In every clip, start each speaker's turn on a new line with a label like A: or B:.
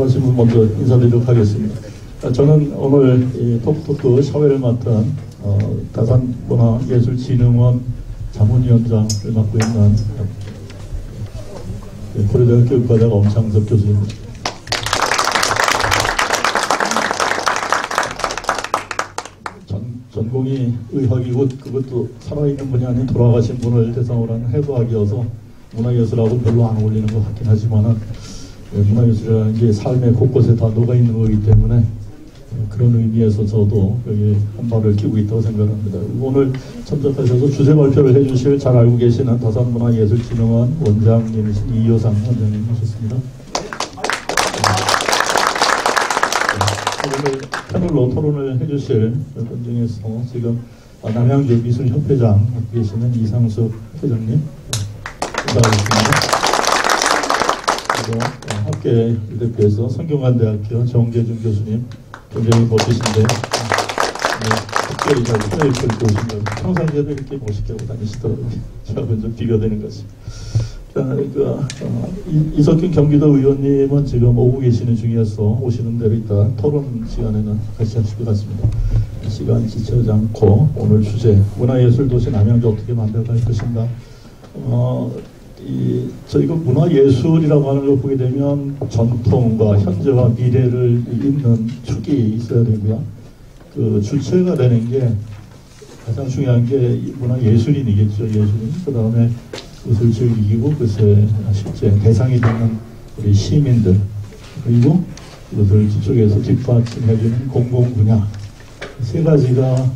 A: 참석하신 분 먼저 인사드리도록 하겠습니다. 저는 오늘 이 톡톡 사회를 맡은 다산문화예술진흥원 자문위원장을 맡고 있는 고려대학교 교육과대학 엄창섭 교수입니다. 전공이 의학이고 그것도 살아있는 분이 아닌 돌아가신 분을 대상으로 하는 해부학이어서 문화예술하고 별로 안 어울리는 것 같긴 하지만은 문화예술이라는 게 삶의 곳곳에 다 녹아있는 거기 때문에 그런 의미에서 저도 여기 한 발을 끼고 있다고 생각합니다. 오늘 참석하셔서 주제 발표를 해주실 잘 알고 계시는 다산문화예술진흥원 원장님이신 이효상 원장님 모셨습니다. 오늘 패널로 토론을 해주실 분 중에서 지금 남양주 미술협회장 맡고 계시는 이상숙 회장님 인사하겠습니다. 그리고 학계 대표에서 성균관대학교 정계준 교수님 굉장히 멋지신데 특별히 잘 플레이를 보시면 평상시에도 이렇게 멋있게 하고 다니시더라고요. 저하고는 좀 비교되는 거지. 이석균 경기도 의원님은 지금 오고 계시는 중이어서 오시는 대로 이따 토론 시간에는 같이 하실 것 같습니다. 시간 지체하지 않고 오늘 주제 문화예술도시 남양주 어떻게 만들어갈 것인가. 저희가 문화예술이라고 하는 걸 보게 되면 전통과 현재와 미래를 잇는 축이 있어야 되고요. 그 주체가 되는 게 가장 중요한 게 문화예술인이겠죠. 예술인. 그 다음에 그것을 즐기고 그것에 실제 대상이 되는 우리 시민들, 그리고 그것을 뒤쪽에서 뒷받침해주는 공공분야, 세 가지가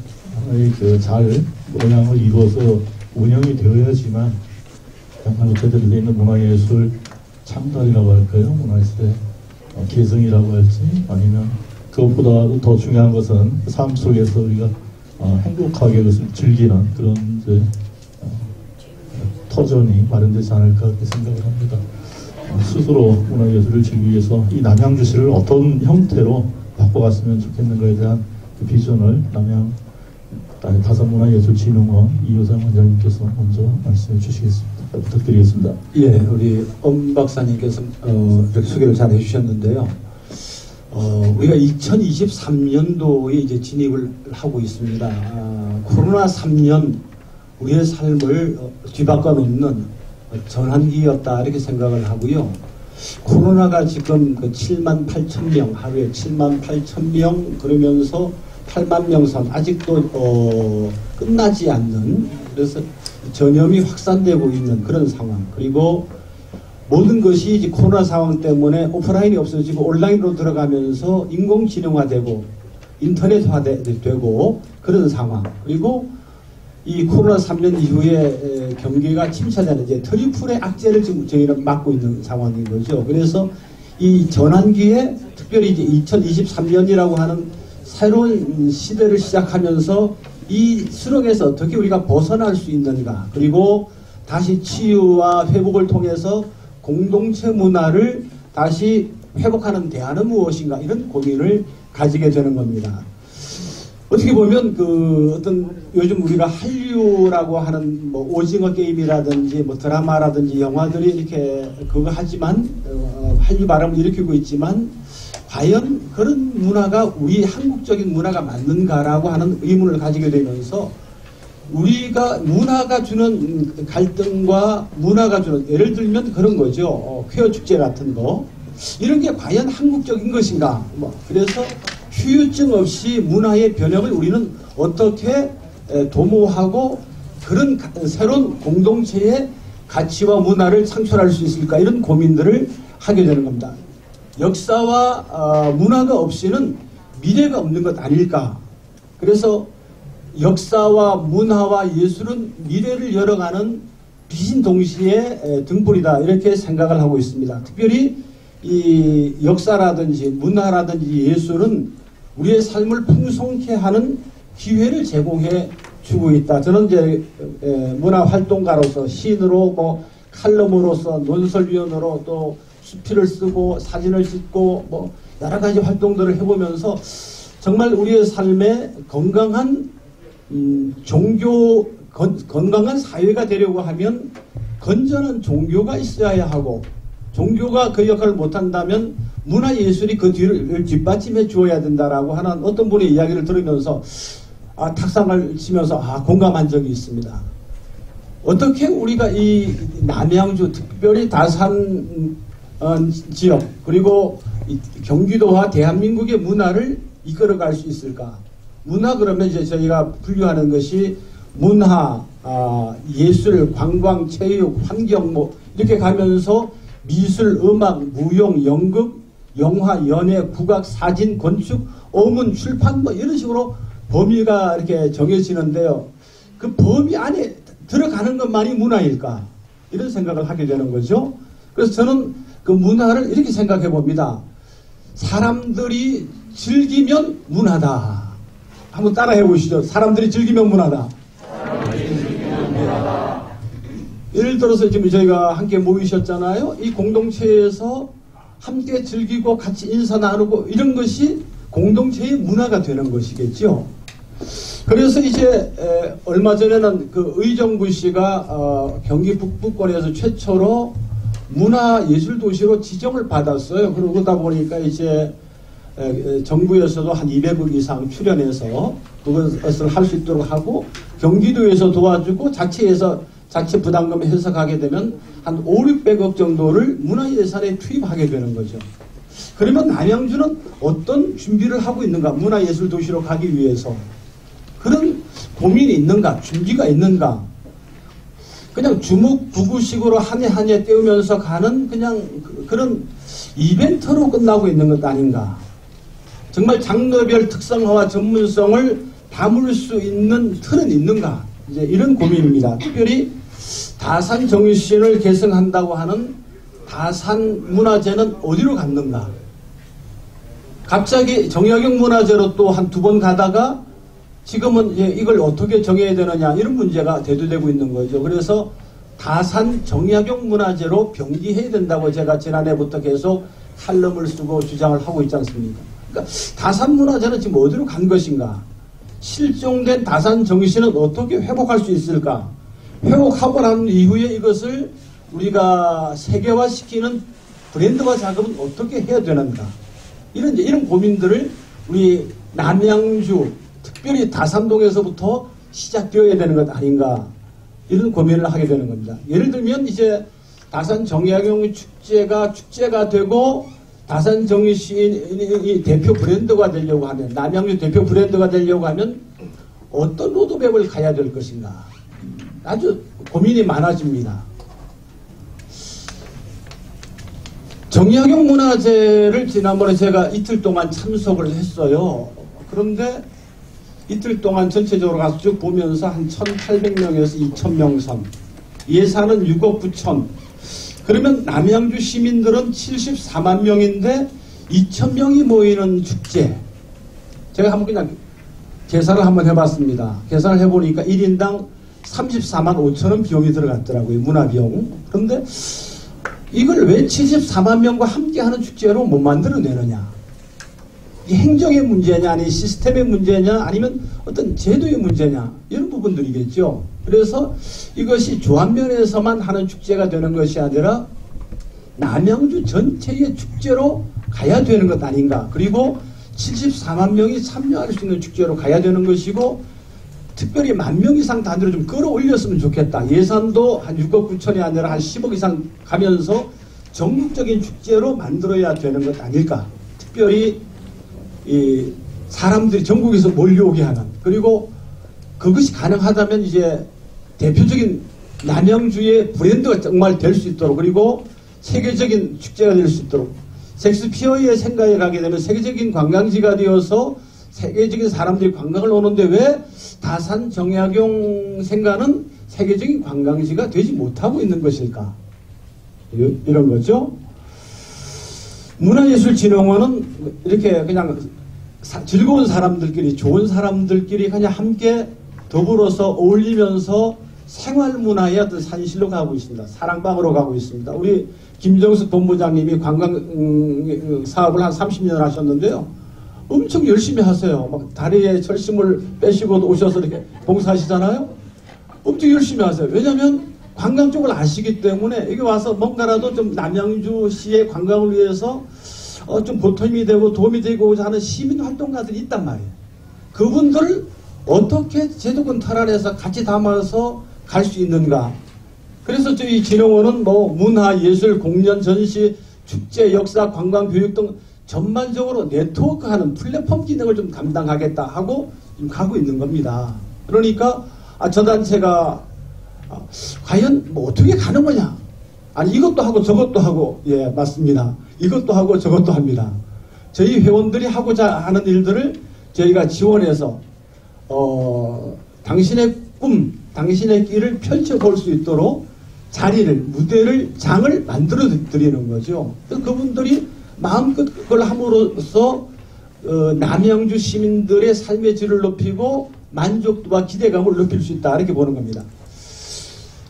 A: 잘 모양을 이루어서 운영이 되어야지만 정말 제대로 되어 있는 문화예술 창달이라고 할까요? 문화예술의 개성이라고 할지, 아니면 그것보다도 더 중요한 것은 삶 속에서 우리가 행복하게 그것을 즐기는 그런 이제 터전이 마련되지 않을까 그렇게 생각을 합니다. 스스로 문화예술을 즐기기 위해서 이 남양주시를 어떤 형태로 바꿔갔으면 좋겠는가에 대한 그 비전을 다산문화예술진흥원 이효상 원장님께서 먼저 말씀해 주시겠습니다. 부탁드리겠습니다.
B: 예, 우리 엄 박사님께서 이렇게 소개를 잘 해주셨는데요. 우리가 2023년도에 이제 진입을 하고 있습니다. 코로나 3년 우리의 삶을 뒤바꿔 놓는 전환기였다 이렇게 생각을 하고요. 코로나가 지금 그 7만 8천 명, 하루에 7만 8천 명 그러면서 8만 명 선 아직도 끝나지 않는, 그래서 전염이 확산되고 있는 그런 상황, 그리고 모든 것이 이제 코로나 상황 때문에 오프라인이 없어지고 온라인으로 들어가면서 인공지능화되고 인터넷화되고 그런 상황, 그리고 이 코로나 3년 이후에 경기가 침체되는 이제 트리플의 악재를 지금 저희는 맞고 있는 상황인 거죠. 그래서 이 전환기에 특별히 이제 2023년이라고 하는 새로운 시대를 시작하면서 이 수렁에서 어떻게 우리가 벗어날 수 있는가, 그리고 다시 치유와 회복을 통해서 공동체 문화를 다시 회복하는 대안은 무엇인가, 이런 고민을 가지게 되는 겁니다. 어떻게 보면 어떤 요즘 우리가 한류라고 하는 뭐 오징어 게임이라든지 뭐 드라마라든지 영화들이 이렇게 그거 하지만 한류 바람을 일으키고 있지만 과연 그런 문화가 우리 한국적인 문화가 맞는가라고 하는 의문을 가지게 되면서 우리가 문화가 주는 갈등과 문화가 주는, 예를 들면 그런 거죠. 퀘어 축제 같은 거, 이런 게 과연 한국적인 것인가. 그래서 후유증 없이 문화의 변형을 우리는 어떻게 도모하고 그런 새로운 공동체의 가치와 문화를 창출할 수 있을까, 이런 고민들을 하게 되는 겁니다. 역사와 문화가 없이는 미래가 없는 것 아닐까. 그래서 역사와 문화와 예술은 미래를 열어가는 빛인 동시에 등불이다, 이렇게 생각을 하고 있습니다. 특별히 이 역사라든지 문화라든지 예술은 우리의 삶을 풍성케 하는 기회를 제공해 주고 있다. 저는 이제 문화활동가로서, 시인으로, 뭐 칼럼으로서, 논설위원으로, 또 수필을 쓰고 사진을 찍고 뭐 여러 가지 활동들을 해보면서 정말 우리의 삶에 건강한 건강한 사회가 되려고 하면 건전한 종교가 있어야 하고, 종교가 그 역할을 못한다면 문화예술이 그 뒤를 뒷받침해 주어야 된다라고 하는 어떤 분의 이야기를 들으면서 탁상을 치면서 공감한 적이 있습니다. 어떻게 우리가 이 남양주 특별히 다산 지역 그리고 경기도와 대한민국의 문화를 이끌어갈 수 있을까? 문화 그러면 이제 저희가 분류하는 것이 문화, 예술, 관광, 체육, 환경 뭐 이렇게 가면서 미술, 음악, 무용, 연극, 영화, 연예, 국악, 사진, 건축, 어문, 출판 뭐 이런 식으로 범위가 이렇게 정해지는데요. 그 범위 안에 들어가는 것만이 문화일까? 이런 생각을 하게 되는 거죠. 그래서 저는 그 문화를 이렇게 생각해 봅니다. 사람들이 즐기면 문화다. 한번 따라해 보시죠. 사람들이 즐기면 문화다. 예를 들어서 지금 저희가 함께 모이셨잖아요. 이 공동체에서 함께 즐기고 같이 인사 나누고 이런 것이 공동체의 문화가 되는 것이겠죠. 그래서 이제 얼마 전에는 그 의정부 씨가 경기 북부권에서 최초로 문화예술도시로 지정을 받았어요. 그러다 보니까 이제 정부에서도 한 200억 이상 출연해서 그것을 할 수 있도록 하고 경기도에서 도와주고 자체 부담금을 해석하게 되면 한 5, 600억 정도를 문화예산에 투입하게 되는 거죠. 그러면 남양주는 어떤 준비를 하고 있는가? 문화예술도시로 가기 위해서. 그런 고민이 있는가? 준비가 있는가? 그냥 주묵부구식으로 한 해 한 해 떼우면서 가는 그냥 그런 이벤트로 끝나고 있는 것 아닌가? 정말 장르별 특성화와 전문성을 담을 수 있는 틀은 있는가? 이제 이런 고민입니다. 특별히 다산 정신을 계승한다고 하는 다산 문화재는 어디로 갔는가? 갑자기 정약용 문화재로 또 한 두 번 가다가 지금은 이걸 어떻게 정해야 되느냐 이런 문제가 대두되고 있는 거죠. 그래서 다산 정약용 문화재로 병기해야 된다고 제가 지난해부터 계속 칼럼을 쓰고 주장을 하고 있지 않습니까? 그러니까 다산 문화재는 지금 어디로 간 것인가? 실종된 다산 정신은 어떻게 회복할 수 있을까? 회복하고 난 이후에 이것을 우리가 세계화시키는 브랜드화 작업은 어떻게 해야 되는가? 이런 고민들을 우리 남양주 특별히 다산동에서부터 시작되어야 되는 것 아닌가? 이런 고민을 하게 되는 겁니다. 예를 들면 이제 다산 정약용 축제가 되고 다산 정신이 대표 브랜드가 되려고 하면 남양주 대표 브랜드가 되려고 하면 어떤 로드맵을 가야 될 것인가? 아주 고민이 많아집니다. 정약용 문화재를 지난번에 제가 이틀 동안 참석을 했어요. 그런데 이틀 동안 전체적으로 가서 쭉 보면서 한 1,800명에서 2,000명 선. 예산은 6억 9천. 그러면 남양주 시민들은 74만 명인데 2,000명이 모이는 축제. 제가 한번 그냥 계산을 한번 해봤습니다. 계산을 해보니까 1인당 34만 5천 원 비용이 들어갔더라고요. 문화비용. 그런데 이걸 왜 74만 명과 함께하는 축제로 못 만들어내느냐. 이 행정의 문제냐, 아니 시스템의 문제냐, 아니면 어떤 제도의 문제냐, 이런 부분들이겠죠. 그래서 이것이 조합면에서만 하는 축제가 되는 것이 아니라 남양주 전체의 축제로 가야 되는 것 아닌가. 그리고 74만 명이 참여할 수 있는 축제로 가야 되는 것이고, 특별히 10,000명 이상 단위로 좀 끌어올렸으면 좋겠다. 예산도 한 6억 9천이 아니라 한 10억 이상 가면서 전국적인 축제로 만들어야 되는 것 아닐까. 특별히 이 사람들이 전국에서 몰려오게 하는, 그리고 그것이 가능하다면 이제 대표적인 남양주의 브랜드가 정말 될 수 있도록, 그리고 세계적인 축제가 될 수 있도록, 셰익스피어의 생각에 가게 되면 세계적인 관광지가 되어서 세계적인 사람들이 관광을 오는데 왜 다산 정약용 생가는 세계적인 관광지가 되지 못하고 있는 것일까? 이런 거죠. 문화예술진흥원은 이렇게 그냥 즐거운 사람들끼리, 좋은 사람들끼리 그냥 함께 더불어서 어울리면서 생활문화의 어떤 산실로 가고 있습니다. 사랑방으로 가고 있습니다. 우리 김정숙 본부장님이 관광 사업을 한 30년 하셨는데요. 엄청 열심히 하세요. 막 다리에 철심을 빼시고 오셔서 이렇게 봉사하시잖아요. 엄청 열심히 하세요. 왜냐하면 관광 쪽을 아시기 때문에 여기 와서 뭔가라도 좀 남양주시의 관광을 위해서 좀 보탬이 되고 도움이 되고자 하는 시민 활동가들이 있단 말이에요. 그분들 어떻게 제도권 탈환해서 같이 담아서 갈 수 있는가. 그래서 저희 진흥원은 뭐 문화, 예술, 공연, 전시, 축제, 역사, 관광, 교육 등 전반적으로 네트워크하는 플랫폼 기능을 좀 담당하겠다 하고 지금 가고 있는 겁니다. 그러니까 저 단체가 과연 뭐 어떻게 가는 거냐? 아니 이것도 하고 저것도 하고 예 맞습니다. 이것도 하고 저것도 합니다. 저희 회원들이 하고자 하는 일들을 저희가 지원해서 당신의 꿈, 당신의 길을 펼쳐볼 수 있도록 자리를, 무대를, 장을 만들어 드리는 거죠. 그래서 그분들이 마음껏 그걸 함으로써 남양주 시민들의 삶의 질을 높이고 만족도와 기대감을 높일 수 있다 이렇게 보는 겁니다.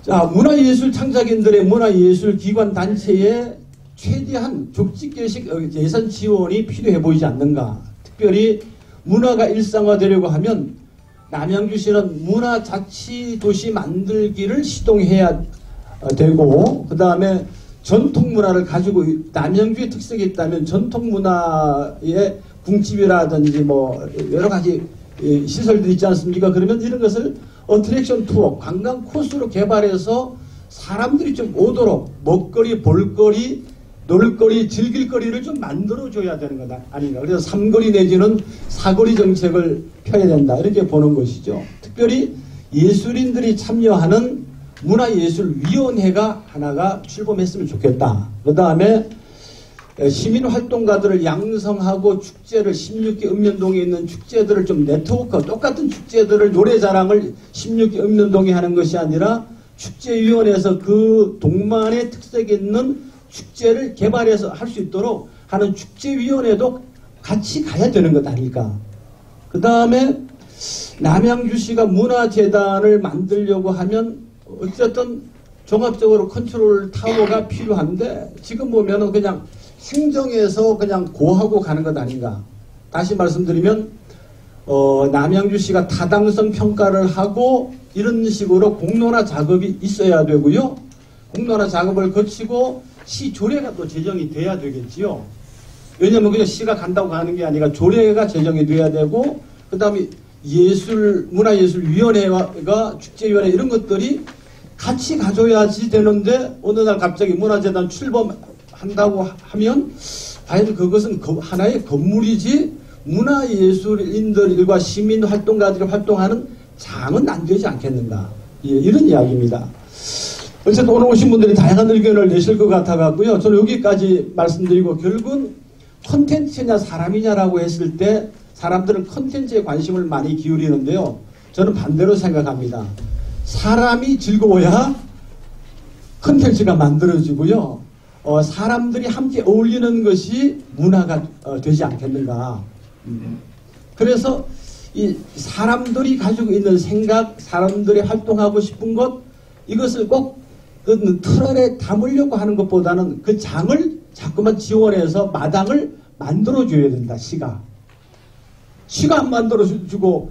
B: 자, 문화예술 창작인들의 문화예술 기관 단체에 최대한 족집게식 예산 지원이 필요해 보이지 않는가. 특별히 문화가 일상화되려고 하면 남양주시는 문화자치도시 만들기를 시동해야 되고 그 다음에 전통문화를 가지고 남양주의 특색이 있다면 전통문화의 궁집이라든지 뭐 여러가지 시설들이 있지 않습니까? 그러면 이런 것을 어트랙션 투어, 관광 코스로 개발해서 사람들이 좀 오도록 먹거리, 볼거리, 놀거리, 즐길거리를 좀 만들어줘야 되는 거다 아닌가. 그래서 삼거리 내지는 사거리 정책을 펴야 된다 이렇게 보는 것이죠. 특별히 예술인들이 참여하는 문화예술위원회가 하나가 출범했으면 좋겠다. 그 다음에 시민활동가들을 양성하고 축제를 16개 읍면동에 있는 축제들을 좀 네트워크 똑같은 축제들을 노래자랑을 16개 읍면동에 하는 것이 아니라 축제위원회에서 그 동만의 특색이 있는 축제를 개발해서 할 수 있도록 하는 축제위원회도 같이 가야 되는 것 아닐까. 그 다음에 남양주시가 문화재단을 만들려고 하면 어쨌든 종합적으로 컨트롤 타워가 필요한데 지금 보면은 그냥 행정에서 그냥 고하고 가는 것 아닌가. 다시 말씀드리면 남양주시가 타당성 평가를 하고 이런 식으로 공론화 작업이 있어야 되고요. 공론화 작업을 거치고 시 조례가 또 제정이 돼야 되겠지요. 왜냐하면 그냥 시가 간다고 가는 게 아니라 조례가 제정이 돼야 되고 그 다음에 문화예술위원회가 축제위원회 이런 것들이 같이 가져야지 되는데 어느 날 갑자기 문화재단 출범한다고 하면 과연 그것은 하나의 건물이지 문화예술인들과 시민활동가들이 활동하는 장은 안 되지 않겠는가. 예, 이런 이야기입니다. 어쨌든 오늘 오신 분들이 다양한 의견을 내실 것 같아갖고요. 저는 여기까지 말씀드리고 결국은 콘텐츠냐 사람이냐라고 했을 때 사람들은 콘텐츠에 관심을 많이 기울이는데요. 저는 반대로 생각합니다. 사람이 즐거워야 콘텐츠가 만들어지고요. 사람들이 함께 어울리는 것이 문화가 되지 않겠는가. 그래서 이 사람들이 가지고 있는 생각, 사람들이 활동하고 싶은 것 이것을 꼭 그 틀 안에 담으려고 하는 것보다는 그 장을 자꾸만 지원해서 마당을 만들어줘야 된다. 시가 안 만들어주고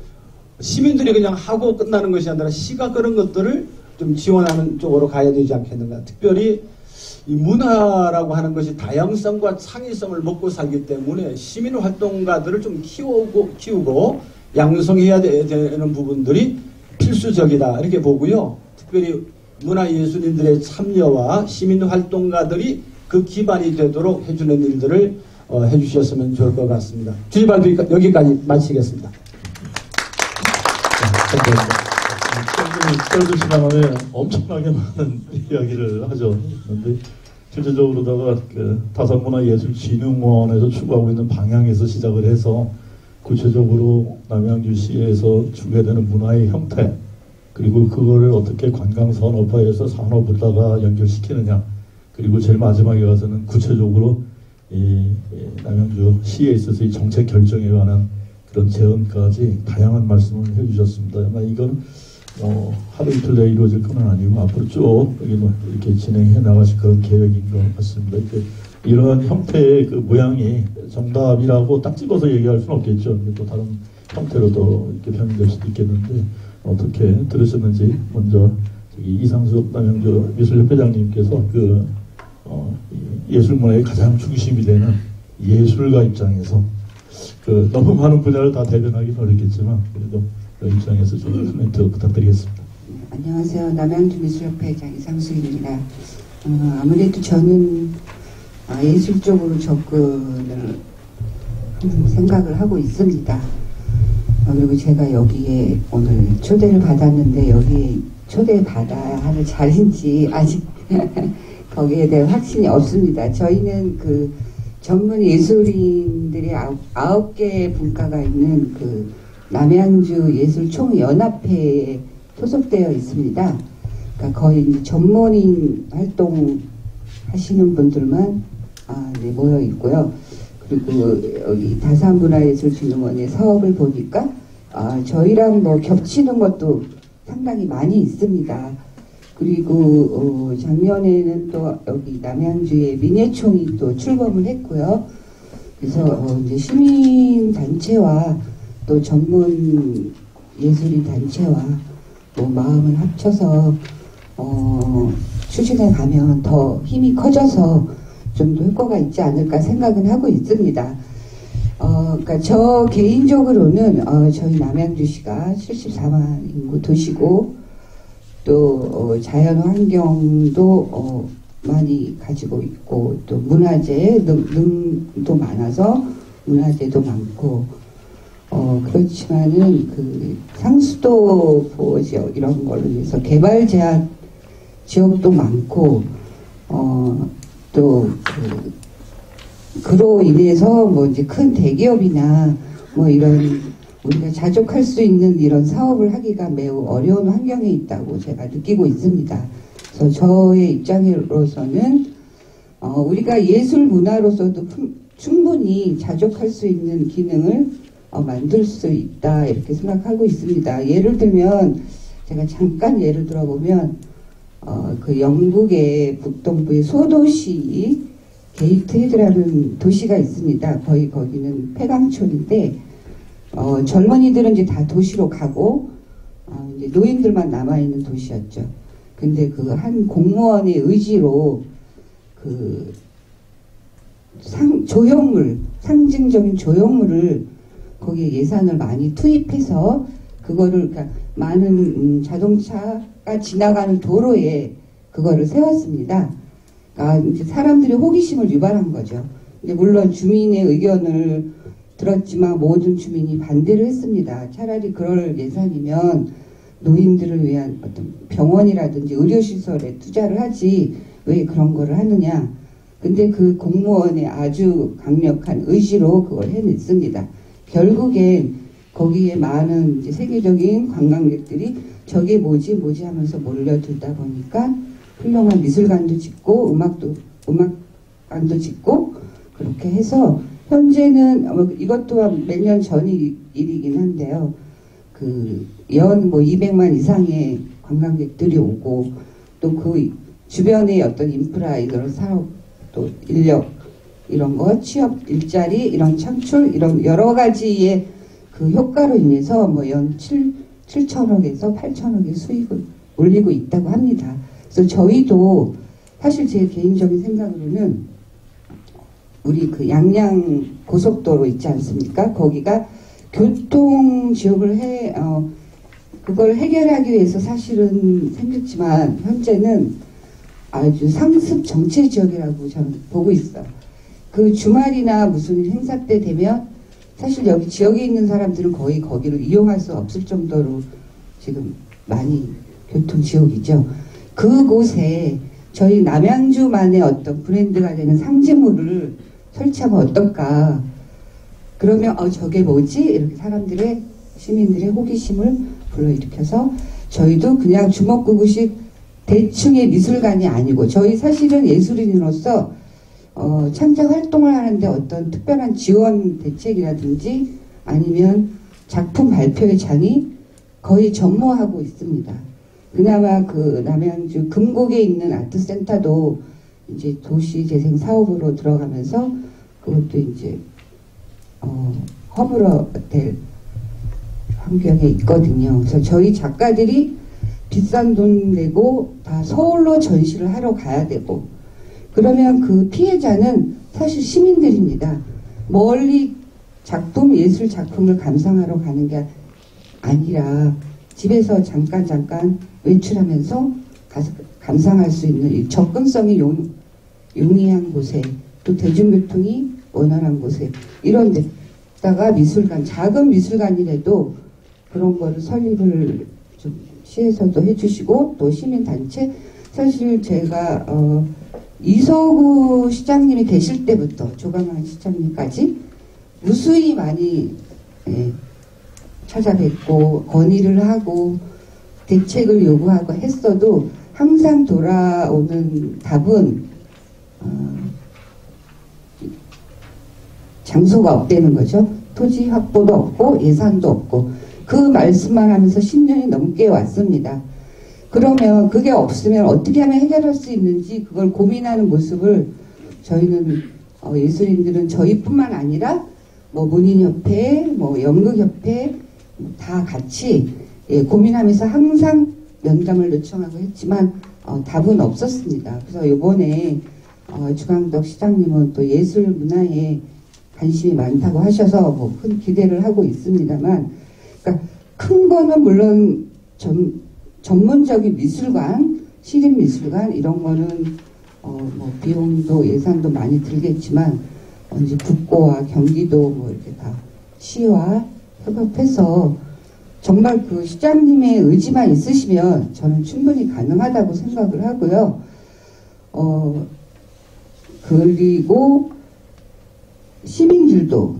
B: 시민들이 그냥 하고 끝나는 것이 아니라 시가 그런 것들을 좀 지원하는 쪽으로 가야 되지 않겠는가. 특별히 이 문화라고 하는 것이 다양성과 창의성을 먹고 살기 때문에 시민활동가들을 좀 키우고 양성해야 되는 부분들이 필수적이다 이렇게 보고요. 특별히 문화예술인들의 참여와 시민활동가들이 그 기반이 되도록 해주는 일들을 해주셨으면 좋을 것 같습니다. 주의 발표 여기까지 마치겠습니다.
A: 짧은 시간 안에 엄청나게 많은 이야기를 하죠. 그런데 실질적으로다가 다산문화예술진흥원에서 추구하고 있는 방향에서 시작을 해서 구체적으로 남양주시에서 추구되는 문화의 형태 그리고 그거를 어떻게 관광산업화해서 산업에다가 연결시키느냐 그리고 제일 마지막에 가서는 구체적으로 이 남양주시에 있어서 이 정책 결정에 관한 그런 제언까지 다양한 말씀을 해주셨습니다. 아마 이건 하루 이틀 내에 이루어질 건 아니고 앞으로 쭉 이렇게 진행해 나가실 그런 계획인 것 같습니다. 이런 형태의 그 모양이 정답이라고 딱 집어서 얘기할 수는 없겠죠. 또 다른 형태로도 이렇게 변경될 수도 있겠는데 어떻게 들으셨는지 먼저 이상숙 남양주 미술협회장님께서 이 예술문화의 가장 중심이 되는 예술가 입장에서 너무 많은 분야를 다 대변하기는 어렵겠지만 그래도 그 입장에서 좀 코멘트 부탁드리겠습니다.
C: 안녕하세요. 남양주 미술협회장 이상숙입니다. 아무래도 저는 예술 쪽으로 접근을 생각을 하고 있습니다. 그리고 제가 여기에 오늘 초대를 받았는데 여기에 초대받아야 할 자리인지 아직 거기에 대한 확신이 없습니다. 저희는 그 전문 예술인들이 9개 분과가 있는 그 남양주 예술총연합회에 소속되어 있습니다. 그러니까 거의 전문인 활동 하시는 분들만 모여 있고요. 그리고 여기 다산문화예술진흥원의 사업을 보니까 저희랑 뭐 겹치는 것도 상당히 많이 있습니다. 그리고 작년에는 또 여기 남양주에 민예총이 또 출범을 했고요. 그래서 이제 시민 단체와 또 전문 예술인 단체와 뭐 마음을 합쳐서 추진해 가면 더 힘이 커져서 좀 더 효과가 있지 않을까 생각은 하고 있습니다. 그러니까 저 개인적으로는 저희 남양주시가 74만 인구 도시고 또 자연 환경도 많이 가지고 있고 또 문화재 능도 많아서 문화재도 많고 그렇지만은 그 상수도 보호 지역 이런 걸로 해서 개발 제한 지역도 많고 또 그로 인해서 뭐 이제 큰 대기업이나 뭐 이런 우리가 자족할 수 있는 이런 사업을 하기가 매우 어려운 환경에 있다고 제가 느끼고 있습니다. 그래서 저의 입장으로서는 우리가 예술 문화로서도 충분히 자족할 수 있는 기능을 만들 수 있다 이렇게 생각하고 있습니다. 예를 들면 제가 잠깐 예를 들어보면 그 영국의 북동부의 소도시 게이트헤드라는 도시가 있습니다. 거의 거기는 폐광촌인데 젊은이들은 이제 다 도시로 가고 이제 노인들만 남아있는 도시였죠. 근데 그 한 공무원의 의지로 그 조형물, 상징적인 조형물을 거기에 예산을 많이 투입해서 그거를 그러니까 많은 자동차가 지나가는 도로에 그거를 세웠습니다. 그러니까 이제 사람들의 호기심을 유발한 거죠. 이제 물론 주민의 의견을 들었지만 모든 주민이 반대를 했습니다. 차라리 그럴 예산이면 노인들을 위한 어떤 병원이라든지 의료시설에 투자를 하지 왜 그런 거를 하느냐. 근데 그 공무원의 아주 강력한 의지로 그걸 해냈습니다. 결국엔 거기에 많은 이제 세계적인 관광객들이 저게 뭐지 하면서 몰려들다 보니까 훌륭한 미술관도 짓고 음악관도 짓고 그렇게 해서 현재는 이것 또한 몇 년 전 일이긴 한데요. 그 연 뭐 200만 이상의 관광객들이 오고 또 그 주변의 어떤 인프라 이런 사업 또 인력 이런 거 취업 일자리 이런 창출 이런 여러 가지의 그 효과로 인해서 뭐 연 7천억에서 8천억의 수익을 올리고 있다고 합니다. 그래서 저희도 사실 제 개인적인 생각으로는 우리 그 양양 고속도로 있지 않습니까? 거기가 교통 지역을 그걸 해결하기 위해서 사실은 생겼지만 현재는 아주 상습 정체 지역이라고 저는 보고 있어요. 그 주말이나 무슨 행사 때 되면 사실 여기 지역에 있는 사람들은 거의 거기를 이용할 수 없을 정도로 지금 많이 교통 지역이죠. 그곳에 저희 남양주만의 어떤 브랜드가 되는 상징물을 설치하면 어떨까. 그러면 저게 뭐지? 이렇게 사람들의 시민들의 호기심을 불러일으켜서 저희도 그냥 주먹구구식 대충의 미술관이 아니고 저희 사실은 예술인으로서 창작 활동을 하는데 어떤 특별한 지원 대책이라든지 아니면 작품 발표의 장이 거의 전무하고 있습니다. 그나마 그 남양주 금곡에 있는 아트센터도 이제 도시재생 사업으로 들어가면서 그것도 이제 허브로 될 환경에 있거든요. 그래서 저희 작가들이 비싼 돈 내고 다 서울로 전시를 하러 가야 되고, 그러면 그 피해자는 사실 시민들입니다. 멀리 작품, 예술 작품을 감상하러 가는 게 아니라 집에서 잠깐 외출하면서 가서 감상할 수 있는 이 접근성이 용이한 곳에, 또 대중교통이 원활한 곳에, 이런 데다가 미술관, 작은 미술관이라도 그런 거를 설립을 좀 시에서도 해주시고, 또 시민단체, 사실 제가 이서구 시장님이 계실 때부터 조강한 시장님까지 무수히 많이 찾아뵙고 건의를 하고 대책을 요구하고 했어도 항상 돌아오는 답은 장소가 없다는 거죠. 토지 확보도 없고 예산도 없고, 그 말씀만 하면서 10년이 넘게 왔습니다. 그러면 그게 없으면 어떻게 하면 해결할 수 있는지 그걸 고민하는 모습을 저희는 예술인들은 저희뿐만 아니라 뭐 문인협회, 뭐 연극협회 다 같이 고민하면서 항상 면담을 요청하고 했지만 답은 없었습니다. 그래서 이번에 주광덕 시장님은 또 예술 문화에 관심이 많다고 하셔서 뭐 큰 기대를 하고 있습니다만, 그러니까 큰 거는 물론 전문적인 미술관, 시립미술관 이런 거는 뭐 비용도 예산도 많이 들겠지만 이제 북고와 경기도 뭐 이렇게 다 시와 협업해서 정말 그 시장님의 의지만 있으시면 저는 충분히 가능하다고 생각을 하고요. 그리고 시민들도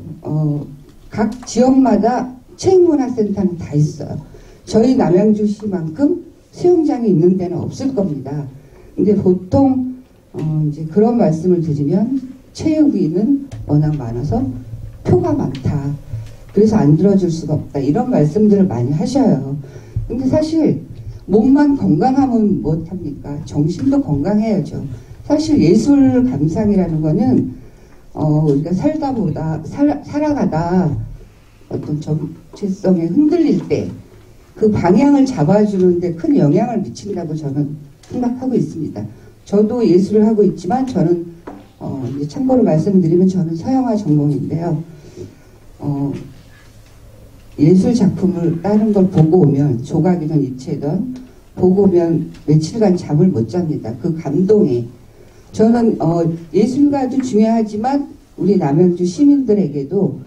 C: 각 지역마다 체육문화센터는 다 있어요. 저희 남양주시만큼 수영장이 있는 데는 없을 겁니다. 근데 보통 이제 그런 말씀을 드리면 체육위는 워낙 많아서 표가 많다. 그래서 안 들어줄 수가 없다. 이런 말씀들을 많이 하셔요. 근데 사실 몸만 건강하면 못합니까? 정신도 건강해야죠. 사실 예술 감상이라는 거는 우리가 살아가다 어떤 정체성에 흔들릴 때 그 방향을 잡아주는데 큰 영향을 미친다고 저는 생각하고 있습니다. 저도 예술을 하고 있지만 저는 이제 참고로 말씀드리면 저는 서양화 전공인데요. 예술 작품을 다른 걸 보고 오면, 조각이든 입체든 보고 오면 며칠간 잠을 못 잡니다. 그 감동에. 저는 예술가도 중요하지만 우리 남양주 시민들에게도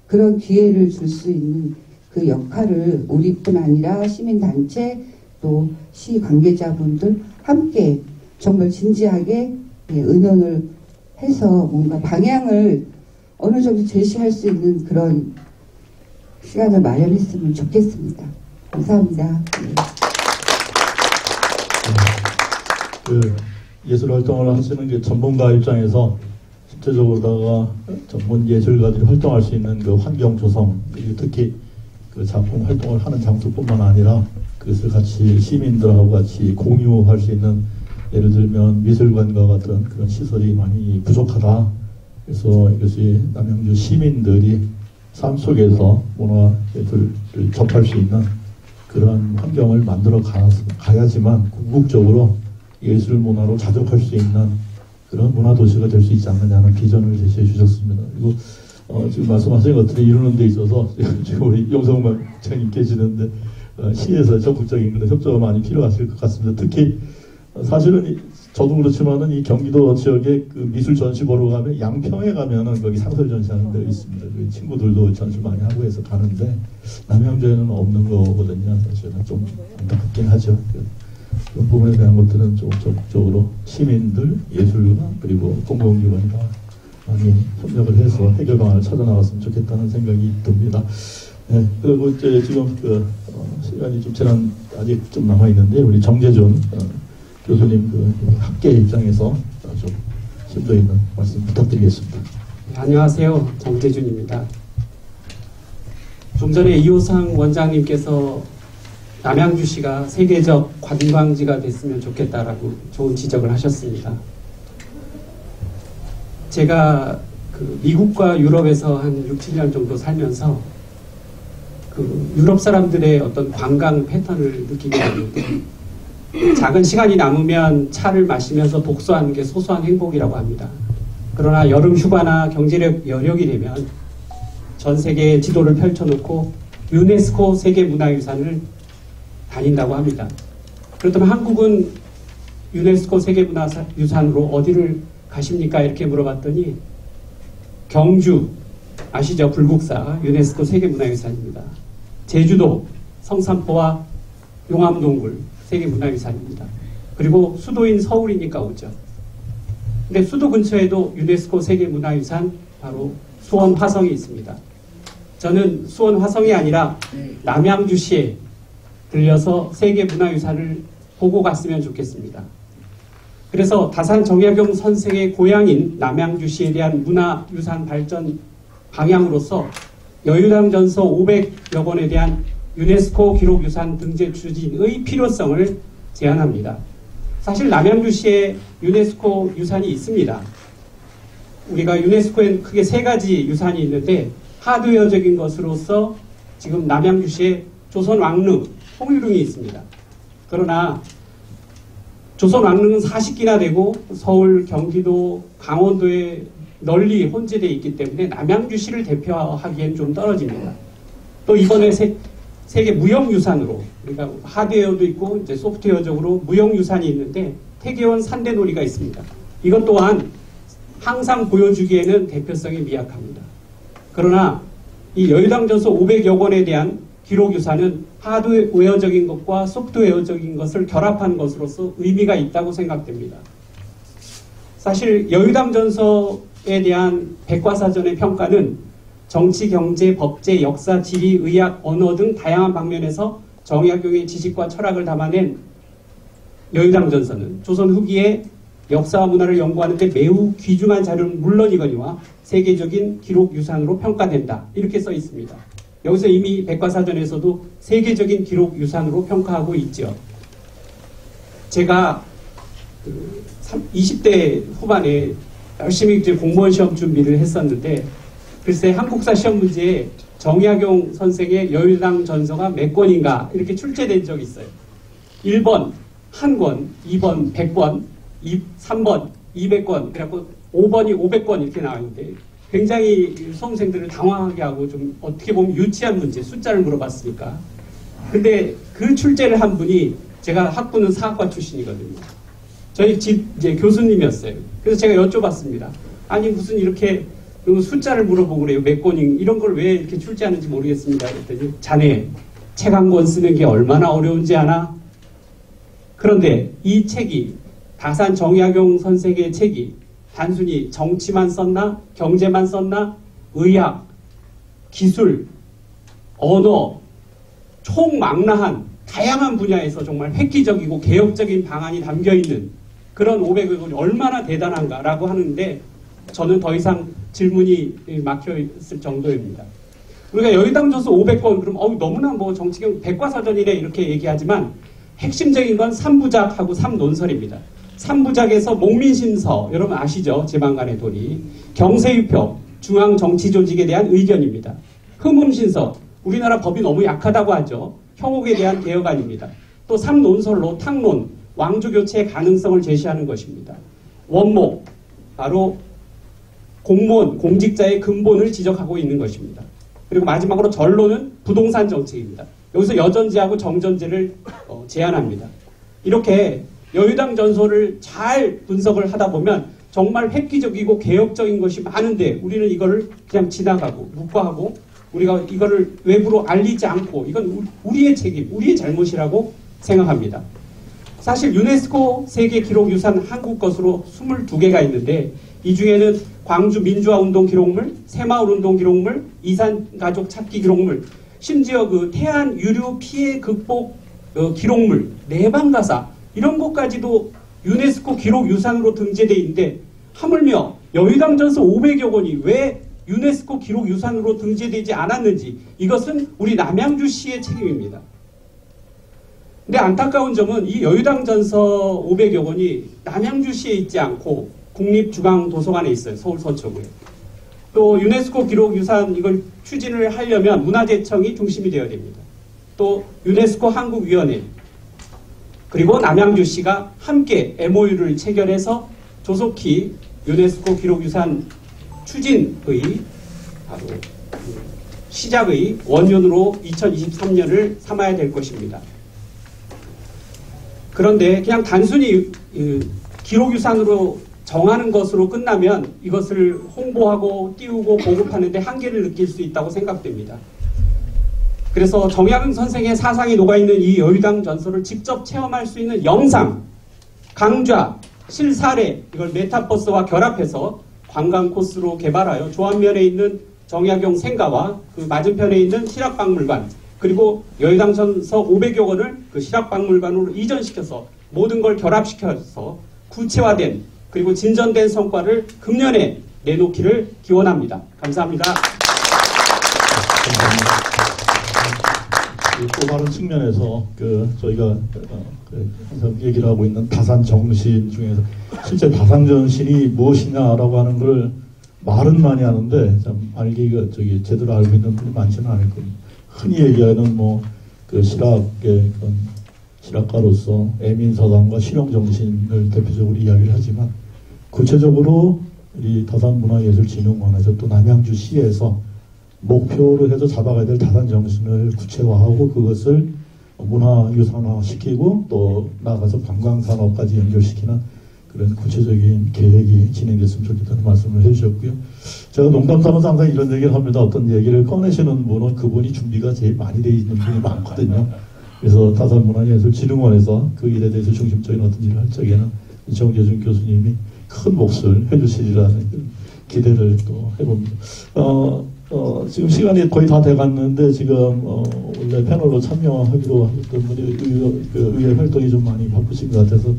C: 그런 기회를 줄 수 있는 그 역할을 우리뿐 아니라 시민단체 또 시 관계자분들 함께 정말 진지하게 의논을 해서 뭔가 방향을 어느 정도 제시할 수 있는 그런 시간을 마련했으면 좋겠습니다. 감사합니다.
A: 그 예술 활동을 하시는 게 전문가 입장에서 실제적으로다가 전문 예술가들이 활동할 수 있는 그 환경 조성, 특히 그 작품 활동을 하는 장소뿐만 아니라 그것을 같이 시민들하고 같이 공유할 수 있는, 예를 들면 미술관과 같은 그런 시설이 많이 부족하다. 그래서 이것이 남양주 시민들이 삶 속에서 문화 예술을 접할 수 있는 그런 환경을 만들어 가야지만 궁극적으로 예술 문화로 자족할 수 있는 그런 문화 도시가 될 수 있지 않느냐는 비전을 제시해 주셨습니다. 그리고 지금 말씀하신 것들이 이루는 데 있어서 지금 우리 용성만 장님 계시는데 시에서 적극적인 그런 협조가 많이 필요하실 것 같습니다. 특히 사실은 저도 그렇지만은 이 경기도 지역에 그 미술 전시 보러 가면 양평에 가면은 거기 상설 전시하는 데가 있습니다. 친구들도 전시 많이 하고 해서 가는데 남양주에는 없는 거거든요. 사실은 좀 안타깝긴 하죠. 그런 부분에 대한 것들은 좀 적극적으로 시민들, 예술가 그리고 공공기관이 다 많이 협력을 해서 해결 방안을 찾아 나갔으면 좋겠다는 생각이 듭니다. 네, 그리고 이제 지금 시간이 좀 아직 좀 남아 있는데 우리 정재준 교수님 그 학계 입장에서 좀 심도 있는 말씀 부탁드리겠습니다.
D: 네, 안녕하세요. 정재준입니다. 좀 전에 이호상 원장님께서 남양주시가 세계적 관광지가 됐으면 좋겠다라고 좋은 지적을 하셨습니다. 제가 그 미국과 유럽에서 한 6, 7년 정도 살면서 그 유럽 사람들의 어떤 관광 패턴을 느끼게 됐는데 작은 시간이 남으면 차를 마시면서 독서하는 게 소소한 행복이라고 합니다. 그러나 여름 휴가나 경제력 여력이 되면 전 세계의 지도를 펼쳐놓고 유네스코 세계문화유산을 다닌다고 합니다. 그렇다면 한국은 유네스코 세계문화유산으로 어디를 가십니까? 이렇게 물어봤더니 경주 아시죠? 불국사 유네스코 세계문화유산입니다. 제주도 성산포와 용암동굴 세계문화유산입니다. 그리고 수도인 서울이니까 오죠. 근데 수도 근처에도 유네스코 세계문화유산 바로 수원 화성이 있습니다. 저는 수원 화성이 아니라 남양주시에 들려서 세계문화유산을 보고 갔으면 좋겠습니다. 그래서 다산 정약용 선생의 고향인 남양주시에 대한 문화유산 발전 방향으로서 여유당전서 500여 권에 대한 유네스코 기록유산 등재 추진의 필요성을 제안합니다. 사실 남양주시에 유네스코 유산이 있습니다. 우리가 유네스코엔 크게 3가지 유산이 있는데 하드웨어적인 것으로서 지금 남양주시에 조선 왕릉, 홍유릉이 있습니다. 그러나 조선 왕릉은 40기나 되고 서울, 경기도, 강원도에 널리 혼재되어 있기 때문에 남양주시를 대표하기엔 좀 떨어집니다. 또 이번에 세계 무형유산으로, 그러니까 하드웨어도 있고 이제 소프트웨어적으로 무형유산이 있는데 태계원 산대놀이가 있습니다. 이것 또한 항상 보여주기에는 대표성이 미약합니다. 그러나 이 여유당전서 500여 권에 대한 기록유산은 하드웨어적인 것과 소프트웨어적인 것을 결합한 것으로서 의미가 있다고 생각됩니다. 사실 여유당전서에 대한 백과사전의 평가는 정치, 경제, 법제, 역사, 지리, 의학, 언어 등 다양한 방면에서 정약용의 지식과 철학을 담아낸 여유당전서는 조선 후기에 역사와 문화를 연구하는 데 매우 귀중한 자료는 물론이거니와 세계적인 기록유산으로 평가된다. 이렇게 써 있습니다. 여기서 이미 백과사전에서도 세계적인 기록유산으로 평가하고 있죠. 제가 20대 후반에 열심히 이제 공무원 시험 준비를 했었는데 글쎄 한국사 시험 문제에 정약용 선생의 여유당전서가 몇 권인가 이렇게 출제된 적이 있어요. 1번 1권, 2번 100권, 3번 200권, 그래갖고 5번이 500권 이렇게 나왔는데 굉장히 수험생들을 당황하게 하고 좀 어떻게 보면 유치한 문제, 숫자를 물어봤으니까. 근데 그 출제를 한 분이 제가 학부는 사학과 출신이거든요. 저희 집 이제 교수님이었어요. 그래서 제가 여쭤봤습니다. 아니 무슨 이렇게 숫자를 물어보고 그래요. 몇 권이 이런 걸 왜 이렇게 출제하는지 모르겠습니다. 그랬더니 자네 책 한 권 쓰는 게 얼마나 어려운지 아나? 그런데 이 책이 다산 정약용 선생의 책이 단순히 정치만 썼나? 경제만 썼나? 의학, 기술, 언어, 총망라한 다양한 분야에서 정말 획기적이고 개혁적인 방안이 담겨있는 그런 500여 권이 얼마나 대단한가라고 하는데 저는 더 이상 질문이 막혀있을 정도입니다. 우리가 여유당전서 500권 그럼 너무나 뭐 정치경 백과사전이네 이렇게 얘기하지만 핵심적인 건 3부작하고 3논설입니다. 3부작에서 목민심서 여러분 아시죠? 제방간의 도리, 경세유표 중앙정치조직에 대한 의견입니다. 흠음신서 우리나라 법이 너무 약하다고 하죠. 형옥에 대한 개혁안입니다. 또 3논설로 탕론 왕조교체의 가능성을 제시하는 것입니다. 원목 바로 공무원 공직자의 근본을 지적하고 있는 것입니다. 그리고 마지막으로 전론은 부동산 정책입니다. 여기서 여전제하고 정전제를 제안합니다. 이렇게 여유당전서를 잘 분석을 하다 보면 정말 획기적이고 개혁적인 것이 많은데 우리는 이거를 그냥 지나가고 묵과하고 우리가 이거를 외부로 알리지 않고 이건 우리의 책임, 우리의 잘못이라고 생각합니다. 사실 유네스코 세계기록유산 한국 것으로 22개가 있는데 이 중에는 광주 민주화운동 기록물, 새마을운동 기록물, 이산가족 찾기 기록물, 심지어 그 태안 유류 피해 극복 기록물, 내방가사 이런 것까지도 유네스코 기록유산으로 등재되어 있는데 하물며 여유당전서 500여 권이 왜 유네스코 기록유산으로 등재되지 않았는지 이것은 우리 남양주시의 책임입니다. 근데 안타까운 점은 이 여유당전서 500여 권이 남양주시에 있지 않고 국립중앙도서관에 있어요. 서울 서초구에. 또 유네스코 기록유산 이걸 추진을 하려면 문화재청이 중심이 되어야 됩니다. 또 유네스코 한국위원회 그리고 남양주시가 함께 MOU를 체결해서 조속히 유네스코 기록유산 추진의 바로 시작의 원년으로 2023년을 삼아야 될 것입니다. 그런데 그냥 단순히 기록유산으로 정하는 것으로 끝나면 이것을 홍보하고 띄우고 보급하는 데 한계를 느낄 수 있다고 생각됩니다. 그래서 정약용 선생의 사상이 녹아있는 이 여의당 전설을 직접 체험할 수 있는 영상, 강좌, 실사례, 이걸 메타버스와 결합해서 관광 코스로 개발하여 조안면에 있는 정약용 생가와 그 맞은편에 있는 실학박물관, 그리고 여의당 전서 500여 권을 그 실학박물관으로 이전시켜서 모든 걸 결합시켜서 구체화된 그리고 진전된 성과를 금년에 내놓기를 기원합니다. 감사합니다.
A: 또 다른 측면에서 저희가 항상 얘기를 하고 있는 다산 정신 중에서 실제 다산 정신이 무엇이냐라고 하는 걸 말은 많이 하는데 참 알기가 제대로 알고 있는 분이 많지는 않을 겁니다. 흔히 얘기하는 그 실학의 실학가로서 애민사상과 실용정신을 대표적으로 이야기를 하지만 구체적으로 우리 다산문화예술진흥원에서 또 남양주시에서 목표로 해서 잡아가야 될 다산정신을 구체화하고 그것을 문화유산화시키고 또 나아가서 관광산업까지 연결시키는 그런 구체적인 계획이 진행됐으면 좋겠다는 말씀을 해주셨고요. 제가 농담삼아서 항상 이런 얘기를 합니다. 어떤 얘기를 꺼내시는 분은 그분이 준비가 제일 많이 되어 있는 분이 많거든요. 그래서 다산문화예술진흥원에서 그 일에 대해서 중심적인 어떤 일을 할 적에는 정재준 교수님이 큰 몫을 해주시리라는 기대를 또 해봅니다. 지금 시간이 거의 다 돼갔는데 지금 원래 패널로 참여하기로 했던 분이 의회 활동이 좀 많이 바쁘신 것 같아서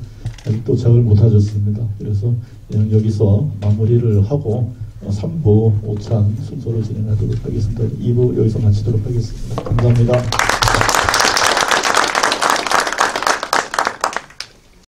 A: 아직 도착을 못 하셨습니다. 그래서 그냥 여기서 마무리를 하고 3부 오찬 순서로 진행하도록 하겠습니다. 2부 여기서 마치도록 하겠습니다. 감사합니다.